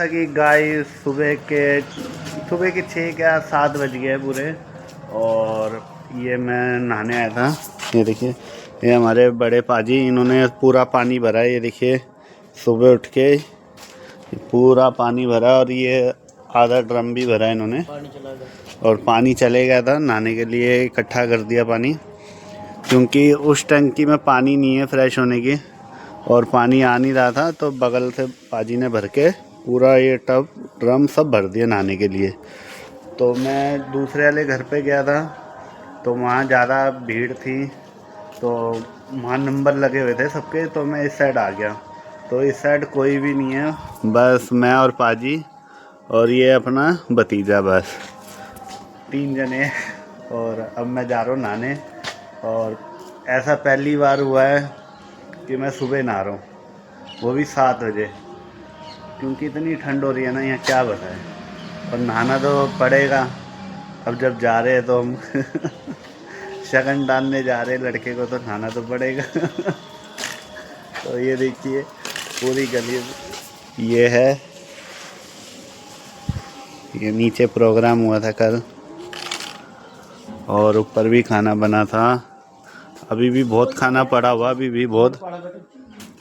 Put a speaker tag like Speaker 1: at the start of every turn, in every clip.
Speaker 1: जैसा कि गाइस सुबह के 6 क्या 7 बज गए पूरे। और ये मैं नहाने आया था। ये देखिए, ये हमारे बड़े पाजी, इन्होंने पूरा पानी भरा है। ये देखिए, सुबह उठ के पूरा पानी भरा और ये आधा ड्रम भी भरा है इन्होंने। और पानी चले गया था नहाने के लिए, इकट्ठा कर दिया पानी, क्योंकि उस टंकी में पानी नहीं है फ्रेश होने की और पानी आ नहीं रहा था। तो बगल से पाजी ने भर के पूरा ये टब ड्रम सब भर दिया नहाने के लिए। तो मैं दूसरे वाले घर पे गया था, तो वहाँ ज़्यादा भीड़ थी, तो वहाँ नंबर लगे हुए थे सबके। तो मैं इस साइड आ गया, तो इस साइड कोई भी नहीं है, बस मैं और पाजी और ये अपना भतीजा, बस 3 जने। और अब मैं जा रहा हूँ नहाने। और ऐसा पहली बार हुआ है कि मैं सुबह नहा रहा हूँ, वो भी 7 बजे, क्योंकि इतनी ठंड हो रही है ना यहाँ, क्या बताएं। और नहाना तो पड़ेगा, अब जब जा रहे हैं तो हम शगन डालने जा रहे हैं लड़के को, तो नहाना तो पड़ेगा। तो ये देखिए पूरी गली ये है। ये नीचे प्रोग्राम हुआ था कल, और ऊपर भी खाना बना था। अभी भी बहुत खाना पड़ा हुआ, अभी भी बहुत।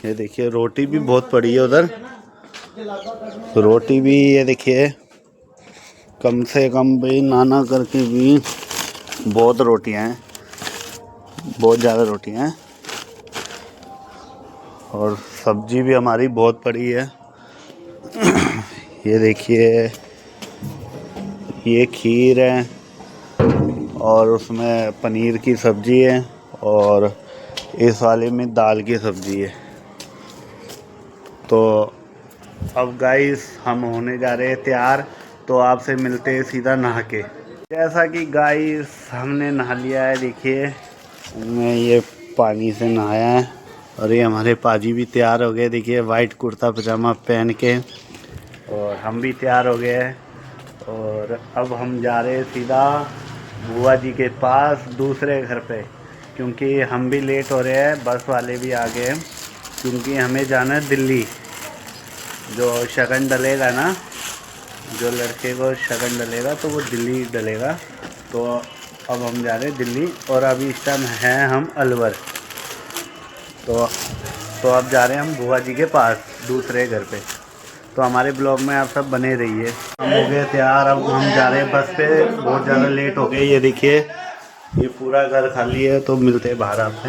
Speaker 1: ये देखिए रोटी भी बहुत पड़ी है उधर, रोटी भी ये देखिए कम से कम भी नाना करके भी बहुत रोटियां हैं, बहुत ज़्यादा रोटियां हैं। और सब्जी भी हमारी बहुत पड़ी है। ये देखिए, ये खीर है और उसमें पनीर की सब्ज़ी है, और इस वाले में दाल की सब्ज़ी है। तो अब गाइस हम होने जा रहे हैं तैयार, तो आपसे मिलते हैं सीधा नहा के। जैसा कि गाइस हमने नहा लिया है, देखिए मैं ये पानी से नहाया है, और ये हमारे पाजी भी तैयार हो गए। देखिए वाइट कुर्ता पजामा पहन के, और हम भी तैयार हो गए हैं। और अब हम जा रहे हैं सीधा बुआ जी के पास, दूसरे घर पे, क्योंकि हम भी लेट हो रहे हैं, बस वाले भी आ गए हैं, क्योंकि हमें जाना है दिल्ली। जो शगन डलेगा ना, जो लड़के को शगन डलेगा तो वो दिल्ली डलेगा। तो अब हम जा रहे हैं दिल्ली, और अभी इस टाइम हैं हम अलवर। तो अब जा रहे हैं हम बुआ जी के पास, दूसरे घर पे। तो हमारे ब्लॉग में आप सब बने रहिए। हम हो गए तैयार, अब हम जा रहे हैं बस पे, बहुत ज़्यादा लेट हो गए। ये देखिए ये पूरा घर खाली है, तो मिलते हैं बाहर आपसे।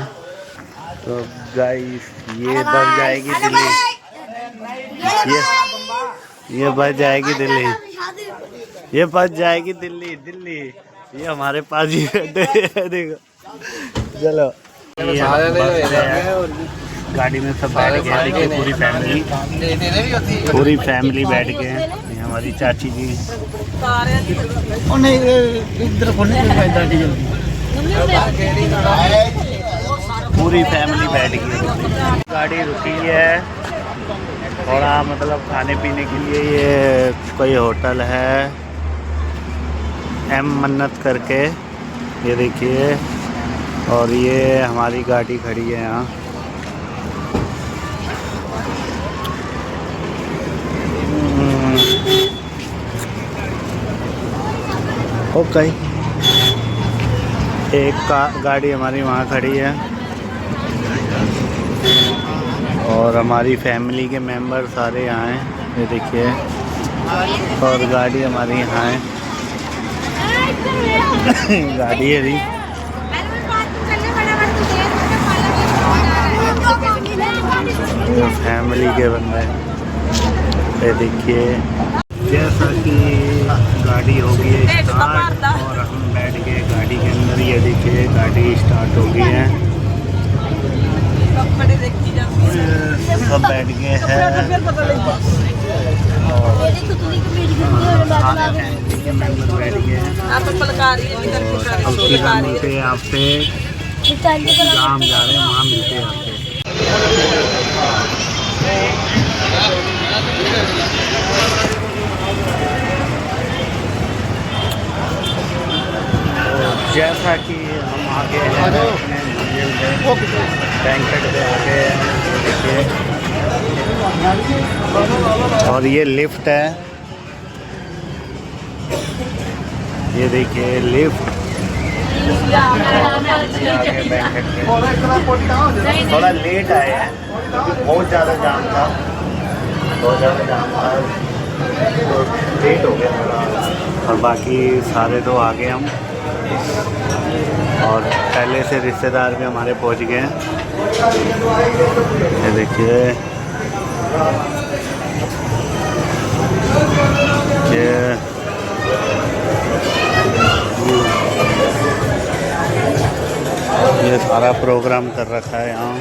Speaker 1: तो गाइस ये बस जाएगी दिल्ली, ये बस जाएगी दिल्ली, ये बस जाएगी दिल्ली दिल्ली। ये हमारे पास ही बैठे हैं, देखो। चलो गाड़ी में सब बैठ गए, देखिए पूरी फैमिली बैठ गए हैं। हमारी चाची जी, पूरी फैमिली बैठ गई। गाड़ी रुकी है थोड़ा, मतलब खाने पीने के लिए। ये कोई होटल है एम मन्नत करके, ये देखिए। और ये हमारी गाड़ी खड़ी है यहाँ। ओके, एक गाड़ी हमारी वहाँ खड़ी है, और हमारी फैमिली के मेंबर सारे यहाँ हैं, ये देखिए। और गाड़ी हमारी यहाँ है, गाड़ी है जी। ये फैमिली के बंदे, ये देखिए। जैसा कि गाड़ी हो गई है स्टार्ट, और हम बैठ गए गाड़ी के अंदर। ये देखिए गाड़ी स्टार्ट हो गई है, सब बैठ गए हैं। बैठ गए हैं। आपसे जहाँ हम जा रहे हैं वहाँ मिलते हैं आपसे। जैसा कि हम आगे हैं अपने मंजिल में, बैंकेट पे आगे हैं, देखिए और ये लिफ्ट है, ये देखिए लिफ्ट। थोड़ा लेट आए हैं क्योंकि बहुत ज़्यादा जाम था, तो लेट हो गया थोड़ा। और बाकी सारे तो आ गए हम, और पहले से रिश्तेदार भी हमारे पहुंच गए हैं। ये देखिए ये सारा प्रोग्राम कर रखा है यहाँ।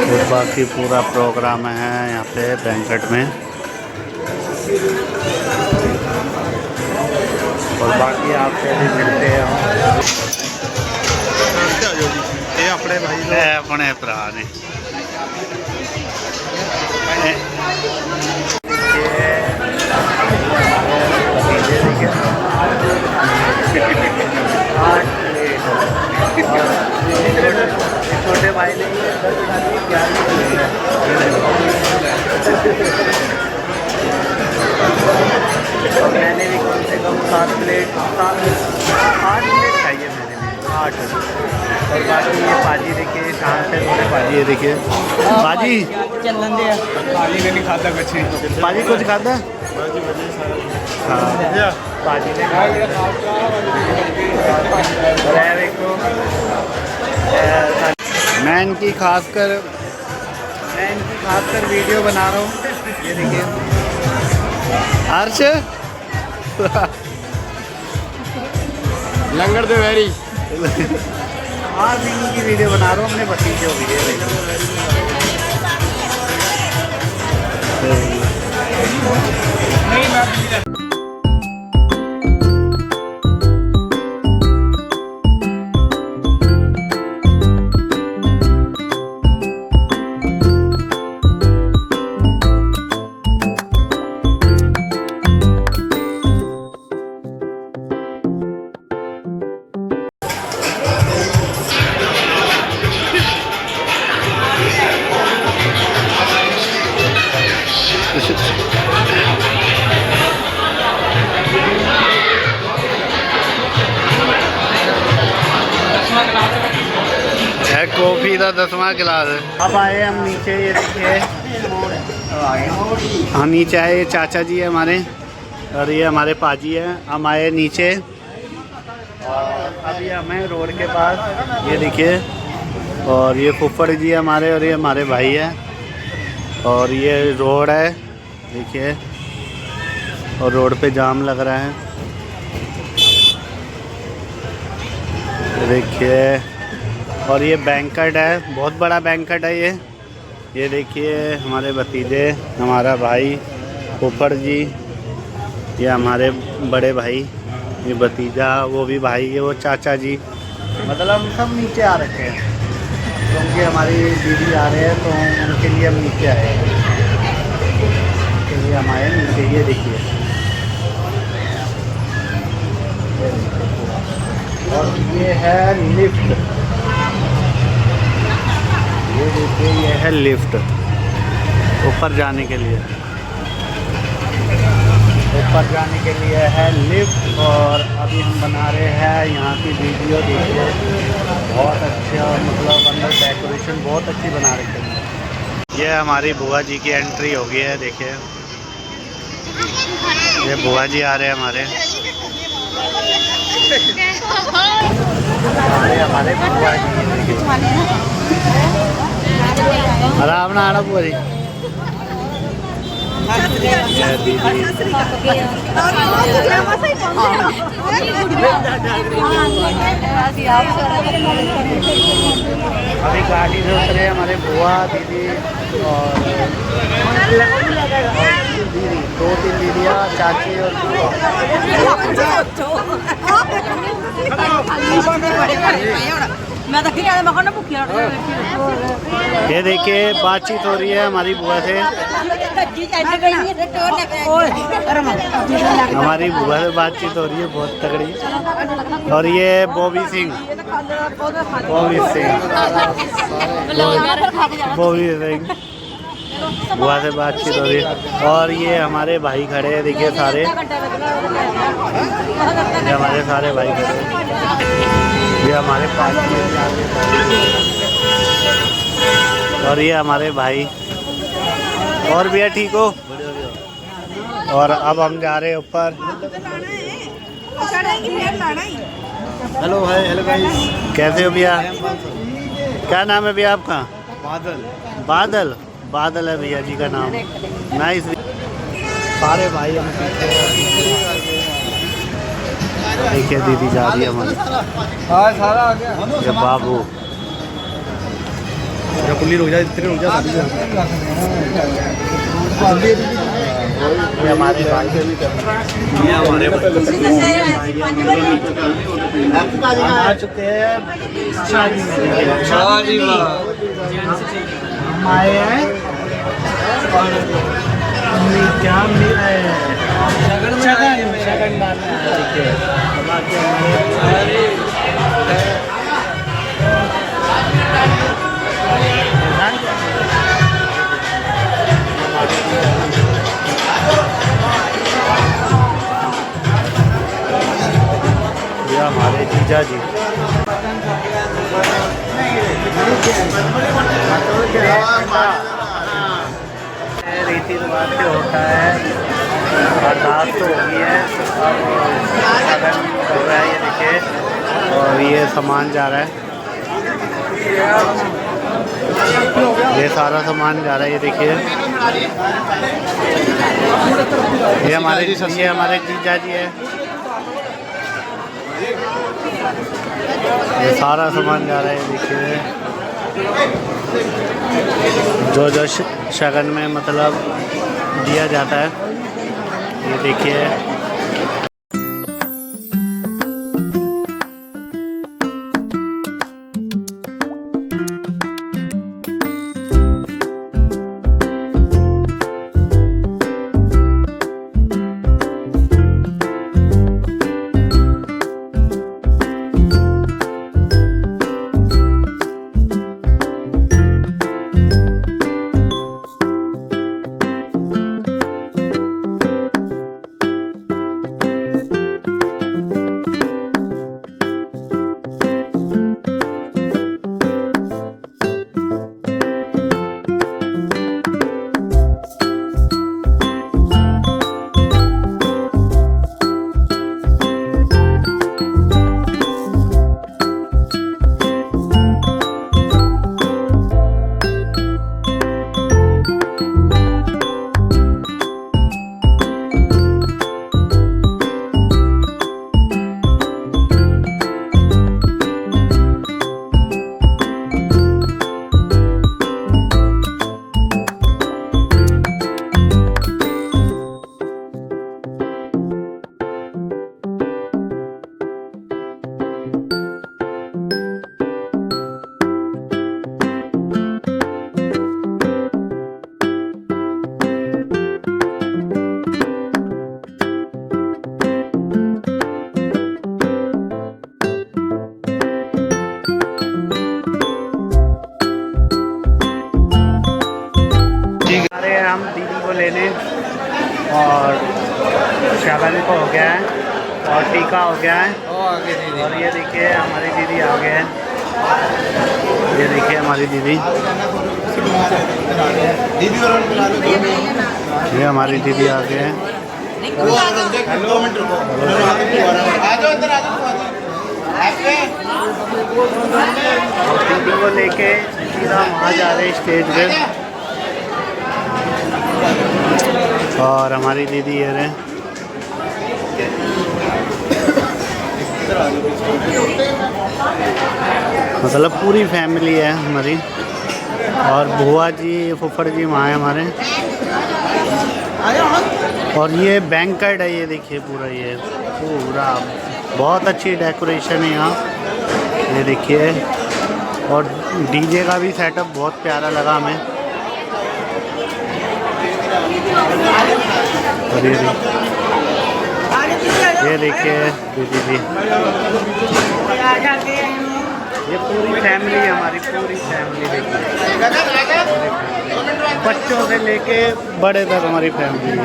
Speaker 1: तो बाकी पूरा प्रोग्राम है यहाँ पे बैंकेट में। और बाकी आपसे भी मिलते हैं। ये अपने भाई अपने भरा ने छोटे भाई ने और मैंने भी कम से कम 8 प्लेट खाई है मैंने भी, 8। और बाकी ये पाजी देखिए, शाम से थोड़े पाजी ये देखिए। पाजी चलन दे, पाजी ने नहीं खाता कुछ। पाजी कुछ खाता? हाँ पाजी ने मैं इनकी खासकर वीडियो बना रहा हूँ। ये देखिए अर्श लंगर दे वेरी आज इनकी वीडियो बना रहा हूँ, अपने भतीजे की वीडियो। कॉफी का 10वां गिलास है। अब आए हम नीचे, ये देखिए हम नीचे आए, ये चाचा जी है हमारे और ये हमारे पाजी है। हम आए नीचे और अभी हमें रोड के पास, ये देखिए, और ये फुफ्फड़ जी है हमारे और ये हमारे भाई है। और ये रोड है देखिए, और रोड पे जाम लग रहा है देखिए। और ये बैंकेट है, बहुत बड़ा बैंकेट है ये देखिए। हमारे भतीजे, हमारा भाई फुफ्फड़ जी, ये हमारे बड़े भाई, ये भतीजा, वो भी भाई है, वो चाचा जी, मतलब हम सब नीचे आ रखे हैं क्योंकि हमारी दीदी आ रहे हैं, तो उनके लिए हम नीचे आए हैं। उनके लिए हम आए नीचे। ये देखिए, और ये है लिफ्ट, ये देखिए ये है लिफ्ट ऊपर जाने के लिए, ऊपर जाने के लिए है लिफ्ट। और अभी हम बना रहे हैं यहाँ की वीडियो देखिए, बहुत अच्छा, मतलब अंदर डेकोरेशन बहुत अच्छी बना रही है। ये हमारी बुआ जी की एंट्री हो गई है देखिए, ये बुआ जी आ रहे हैं हमारे बुआ जी। आराम ना आना बुआ जी। अभी गाड़ी से उतरे हमारे बुआ, दीदी और दीदी, 2-3 दीदियाँ, चाची और ये देखिए बातचीत हो रही है हमारी बुआ से। हमारी बुआ से बातचीत हो रही है बहुत तगड़ी। और ये बॉबी सिंह, बॉबी सिंह बुआ से बातचीत हो रही है। और ये हमारे भाई खड़े हैं, देखिए सारे, ये हमारे सारे भाई खड़े हैं, ये हमारे पास। और ये हमारे भाई। और भैया ठीक हो? और अब हम जा रहे हैं ऊपर।
Speaker 2: हेलो भाई, हेलो गाइस,
Speaker 1: कैसे हो भैया? क्या नाम है भैया आपका?
Speaker 2: बादल।
Speaker 1: बादल, बादल है भैया जी का नाम। नाइस। सारे भाई हम देखिए, दीदी जा रही है हमारी।
Speaker 2: हाँ, सारा आ गया।
Speaker 1: ये बाबू,
Speaker 2: पुल्ली रुक जा, इतने रुक जा।
Speaker 1: ये हमारे भाई, ये हमारे आ चुके हैं शादी में। हम आए हैं और क्या मिल रहे हैं? शगन डालने आए। देखिए बाकी हमारे हमारे जीजा जी। रीति रिवाज से होता है, अरदास तो होगी है, अब लगन हो रहा है, ये देखिए। और ये सामान जा रहा है, ये सारा सामान जा रहा है, ये देखिए। ये हमारे जीजा जी है। ये सारा सामान जा रहा है, देखिए। जो शगन में मतलब दिया जाता है, ये देखिए। हम दीदी को लेने, और शगन को हो गया है और टीका हो गया है। और ये देखिए हमारी दीदी आ गए हैं, ये देखिए हमारी दीदी, ये हमारी दीदी आ गए हैं। दीदी को लेके सीधा वहाँ जा रहे हैं स्टेज पे, और हमारी दीदी ये रहे। मतलब पूरी फैमिली है हमारी, और बुआ जी फुफड़ जी वहाँ है हमारे। और ये बैंक्वेट है, ये देखिए पूरा, ये पूरा बहुत अच्छी डेकोरेशन है यहाँ, ये देखिए। और डीजे का भी सेटअप बहुत प्यारा लगा हमें। और ये देखिए दीदी जी, ये पूरी फैमिली है हमारी, पूरी फैमिली देखिए, बच्चों से लेके बड़े तक हमारी फैमिली है।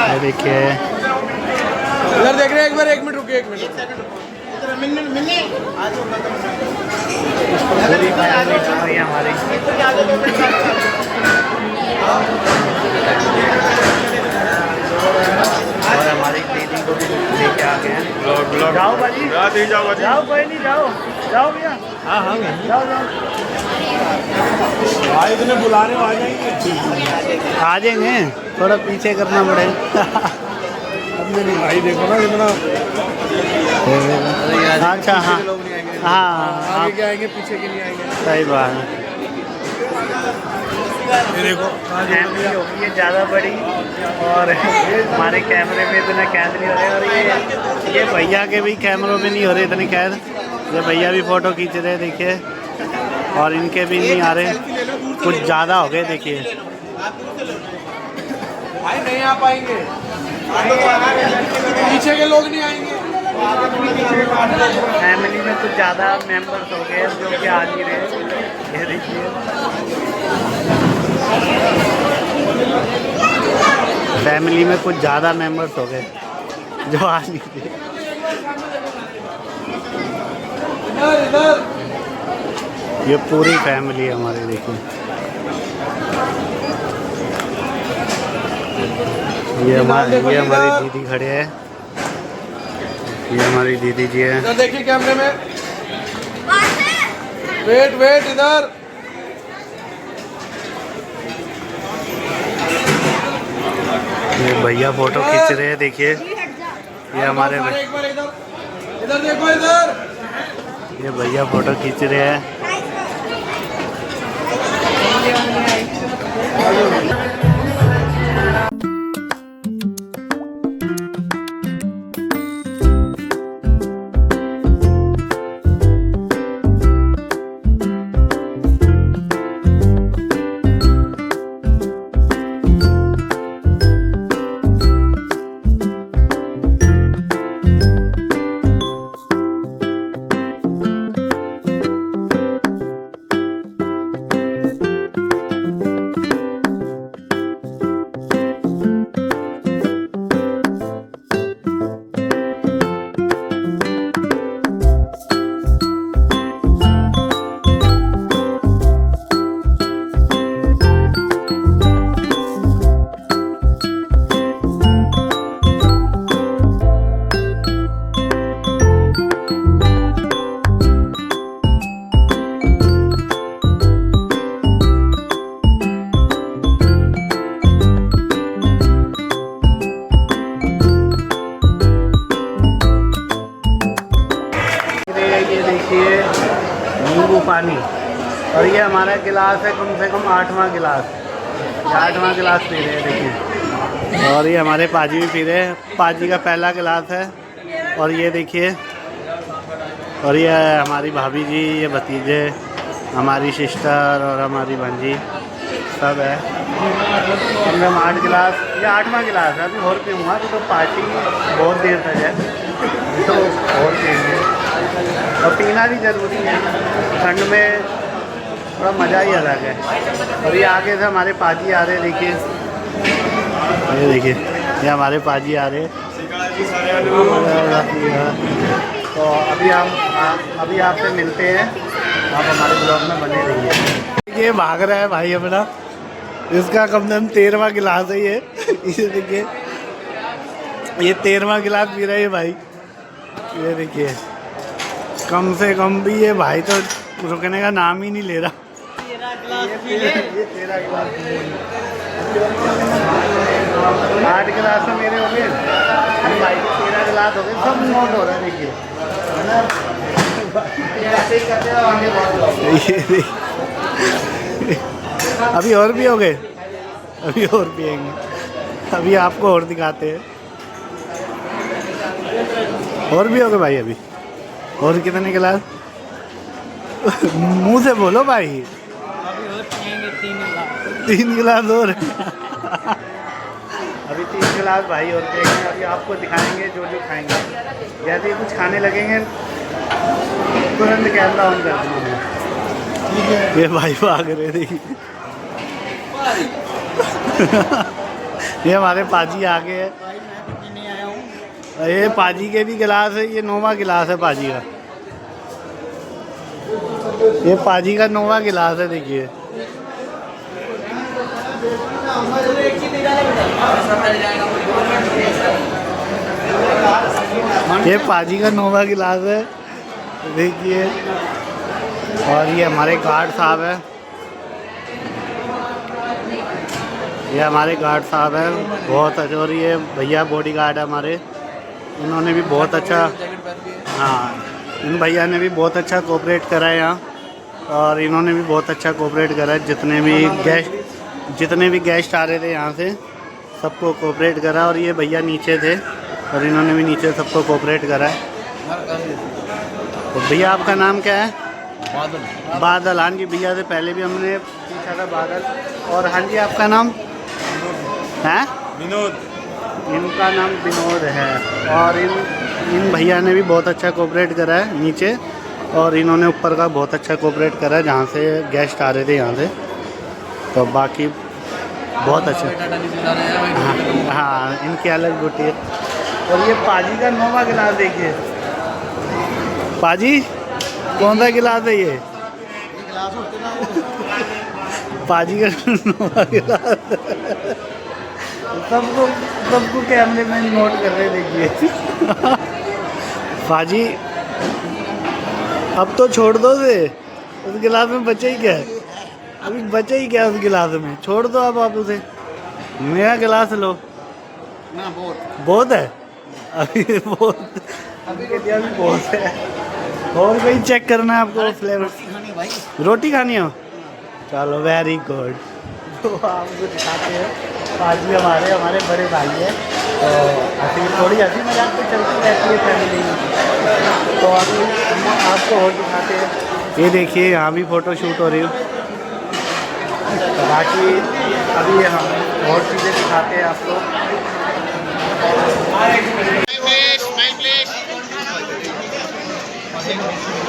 Speaker 1: ये देखिए
Speaker 2: इधर देख रहे हैं, एक बार 1 मिनट रुकिए, 1 मिनट।
Speaker 1: पूरी फैमिली चल रही है हमारी। और हमारी दीदी को भी लेके आ गए हैं। जाओ भाजी, जाओ, कोई नहीं, जाओ जाओ भैया।
Speaker 2: हाँ हाँ
Speaker 1: जाओ जाओ,
Speaker 2: भाई इतने बुला रहे हो, आ जाएंगे।
Speaker 1: आ जाएंगे, थोड़ा पीछे करना पड़ेगा।
Speaker 2: भाई देखो ना कितना।
Speaker 1: अच्छा हाँ हाँ,
Speaker 2: आगे के आएंगे, पीछे के नहीं आएंगे।
Speaker 1: सही बात है।
Speaker 2: ये देखो
Speaker 1: फैमिली होगी ये ज़्यादा बड़ी, और हमारे कैमरे में इतने कैद नहीं हो रहे, और ये भैया के भी कैमरों में नहीं हो रहे इतने कैद। ये भैया भी फ़ोटो खींच रहे हैं देखिए, और इनके भी नहीं आ रहे, कुछ ज़्यादा हो गए देखिए।
Speaker 2: भाई नहीं आ पाएंगे, पीछे के लोग नहीं आएंगे।
Speaker 1: फैमिली में कुछ ज़्यादा मेंबर्स हो गए जो कि आ नहीं रहे। ये देखिए, फैमिली में कुछ ज़्यादा मेंबर्स हो गए जो आ नहीं रहे। ये पूरी फैमिली है हमारी देखिए। ये हमारी दीदी खड़े हैं, ये हमारी दीदी जी है।
Speaker 2: इधर देखिए कैमरे में, वेट इधर।
Speaker 1: ये भैया फोटो खींच रहे हैं देखिए, ये हमारे
Speaker 2: एक बार इधर देखो, इधर
Speaker 1: ये भैया फोटो खींच रहे हैं। नींबू पानी, और ये हमारा गिलास है कम से कम 8वां गिलास, 8वां गिलास पी रहे हैं देखिए। और ये हमारे पाजी भी पी रहे हैं, पाजी का पहला गिलास है। और ये देखिए, और ये हमारी भाभी जी, ये भतीजे, हमारी सिस्टर और हमारी भांजी सब है। कम से कम 8 गिलास, ये 8वां गिलास है। अभी और पीऊँगा तो पार्टी बहुत देर तक है, तो और पीएंगे। और पीना भी ज़रूरी है, ठंड में थोड़ा मज़ा ही अलग है। और ये आगे से हमारे पाजी आ रहे हैं देखिए, ये देखिए, ये हमारे पाजी आ रहे हैं। तो अभी आपसे मिलते हैं, आप हमारे ब्लॉग में बने रहिए। ये भाग रहा है भाई अपना, इसका कम से कम 13वां गिलास है ये। इसे देखिए, ये 13वां गिलास पी रहा है भाई। ये देखिए, कम से कम भी ये भाई तो रुकने का नाम ही नहीं ले रहा। 13 गिलास 8 गिलास तो मेरे हो गए भाई, 13 गिलास हो गए, सब नोट हो रहा है देखिए, है ना। अभी और भी हो गए, अभी और पिएंगे, अभी आपको और दिखाते हैं। और भी हो गए भाई, अभी और कितने गिलास? मुंह से बोलो भाई।
Speaker 3: अभी और पिएंगे 3 गिलास।
Speaker 1: 3 गिलास और अभी 3 गिलास भाई और पिएंगे। अभी आपको दिखाएंगे जो जो खाएंगे। जैसे ही कुछ खाने लगेंगे तुरंत कैमरा ऑन कर दूँगा। ये भाई भाग रहे देखिए। ये हमारे पाजी आ गए हैं।
Speaker 3: भाई मैं तो पीने आया हूँ।
Speaker 1: ये पाजी के भी गिलास है। ये 9वां गिलास है पाजी का। ये पाजी का 9वां गिलास है देखिए। ये पाजी का 9वां गिलास है देखिए। और ये हमारे गार्ड साहब है। ये हमारे गार्ड साहब हैं बहुत अच्छे। और ये भैया बॉडी गार्ड है हमारे। इन्होंने भी बहुत अच्छा, हाँ इन भैया ने भी बहुत अच्छा कोऑपरेट करा है यहाँ। और इन्होंने भी बहुत अच्छा कोऑपरेट करा है। जितने भी गेस्ट आ रहे थे यहाँ से सबको कोऑपरेट करा। और ये भैया नीचे थे और इन्होंने भी नीचे सबको कोऑपरेट करा है। तो भैया आपका नाम क्या है?
Speaker 2: बादल।
Speaker 1: बादल। हाँ जी भैया से पहले भी हमने पूछा था बादल। और हाँ जी आपका नाम है?
Speaker 2: विनोद।
Speaker 1: इनका नाम विनोद है। और इन भैया ने भी बहुत अच्छा कोऑपरेट करा है नीचे। और इन्होंने ऊपर का बहुत अच्छा कोऑपरेट करा है जहाँ से गेस्ट आ रहे थे यहाँ से। तो बाकी बहुत अच्छा। हाँ इनकी अलग ड्यूटी है। और ये पाजी का 9वां गिलास देखिए। पाजी कौन सा गिलास है ये? पाजी का 9वां गिलास। सबको कैमरे में नोट कर रहे देखिए। पाजी अब तो छोड़ दो से। उस गिलास में बचे ही क्या है? अभी बचे ही क्या उस गिलास में? छोड़ दो अब आप उसे। मेरा गिलास लो
Speaker 3: ना
Speaker 1: बहुत है। अभी बहुत बहुत है। और कोई चेक करना है आपको फ्लेवर?
Speaker 3: खानी भाई।
Speaker 1: रोटी खानी हो? चलो वेरी गुड। तो आपको दिखाते हैं पाजी हमारे बड़े भाई है। तो थोड़ी हंसी मजाक तो चलती रहती है फैमिली में। तो अभी हम आपको और दिखाते हैं। ये देखिए यहाँ भी फ़ोटो शूट हो रही हो। तो बाकी अभी हम और चीज़ें दिखाते हैं आपको।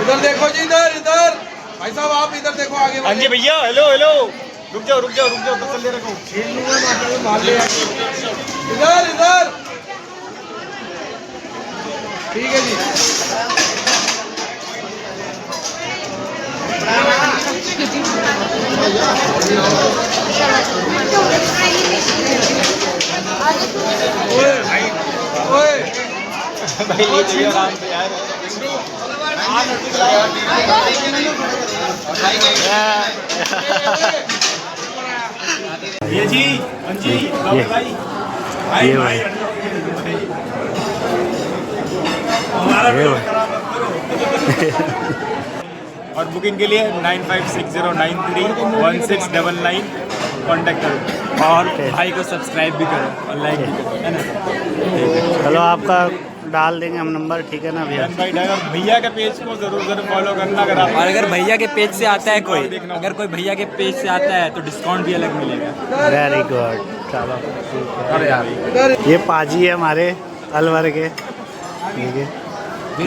Speaker 2: इधर देखो जी, इधर इधर भाई साहब आप इधर देखो आगे।
Speaker 4: हाँ जी भैया। Hello hello. रुक जाओ तसल्ली ले रखो।
Speaker 2: इधर इधर ठीक है जी। ओए ओए
Speaker 4: भाई लीजिए आराम से यार। ये जी हाँ जी
Speaker 1: ये
Speaker 4: भाई।
Speaker 1: ये भाई
Speaker 4: और बुकिंग के लिए 9560931699 कांटेक्ट करो। और भाई को सब्सक्राइब भी करो और लाइक भी करो, है ना?
Speaker 1: चलो आपका डाल देंगे हम नंबर। ठीक है ना भैया?
Speaker 4: भाई ड्राइवर भैया के पेज को जरूर फॉलो करना। अगर आप
Speaker 5: और अगर भैया के पेज से आता है कोई,
Speaker 4: देखना।
Speaker 5: अगर कोई भैया के पेज से आता है तो डिस्काउंट भी अलग मिलेगा।
Speaker 1: Very good. चलो ठीक है।
Speaker 4: अरे यार
Speaker 1: ये पाजी है हमारे अलवर के। ठीक है।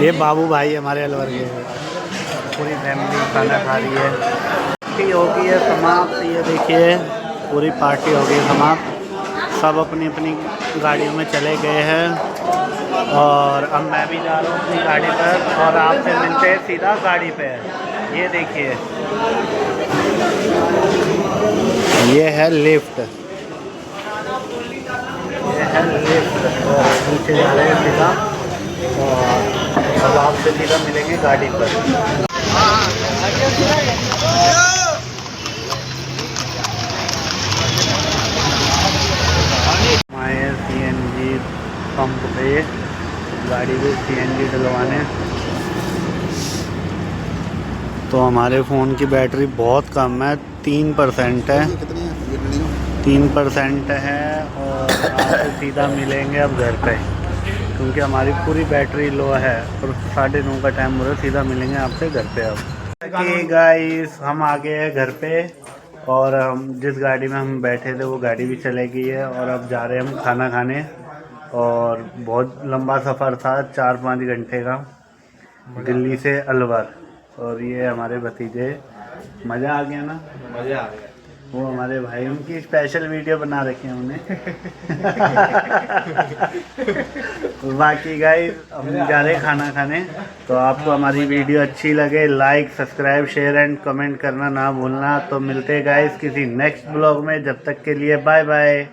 Speaker 1: ये बाबू भाई हमारे अलवर के। पूरी फैमिली खाना खा रही है। पार्टी हो गई है समाप्त। ये देखिए पूरी पार्टी हो गई समाप्त। सब अपनी अपनी गाड़ियों में चले गए हैं। और अब मैं भी जा रहा हूँ अपनी गाड़ी पर। और आपसे मिलते हैं सीधा गाड़ी पे। ये देखिए ये है लिफ्ट। ये है लिफ्ट। और नीचे जा रहे हैं सीधा। और अब आपसे सीधा मिलेंगे गाड़ी पर। हमारे CNG पंप पे गाड़ी में CNG डलवाने। तो हमारे फ़ोन की बैटरी बहुत कम है। 3% है। 3% है। और आपसे सीधा मिलेंगे अब घर पे क्योंकि हमारी पूरी बैटरी लो है। और 9:30 का टाइम हो रहा है। सीधा मिलेंगे आपसे घर पे अब। कि गाइस हम आ गए हैं घर पे और हम जिस गाड़ी में हम बैठे थे वो गाड़ी भी चले गई है और अब जा रहे हैं हम खाना खाने। और बहुत लंबा सफ़र था, 4-5 घंटे का, दिल्ली से अलवर। और ये हमारे भतीजे, मज़ा आ गया ना?
Speaker 2: मजा आ गया।
Speaker 1: वो हमारे भाई, उनकी स्पेशल वीडियो बना रखी है हमने। बाकी गाइस हम जा रहे हैं खाना खाने। तो आपको हमारी वीडियो अच्छी लगे, like, subscribe, share and comment करना ना भूलना। तो मिलते हैं गाइस किसी नेक्स्ट ब्लॉग में, जब तक के लिए बाय बाय।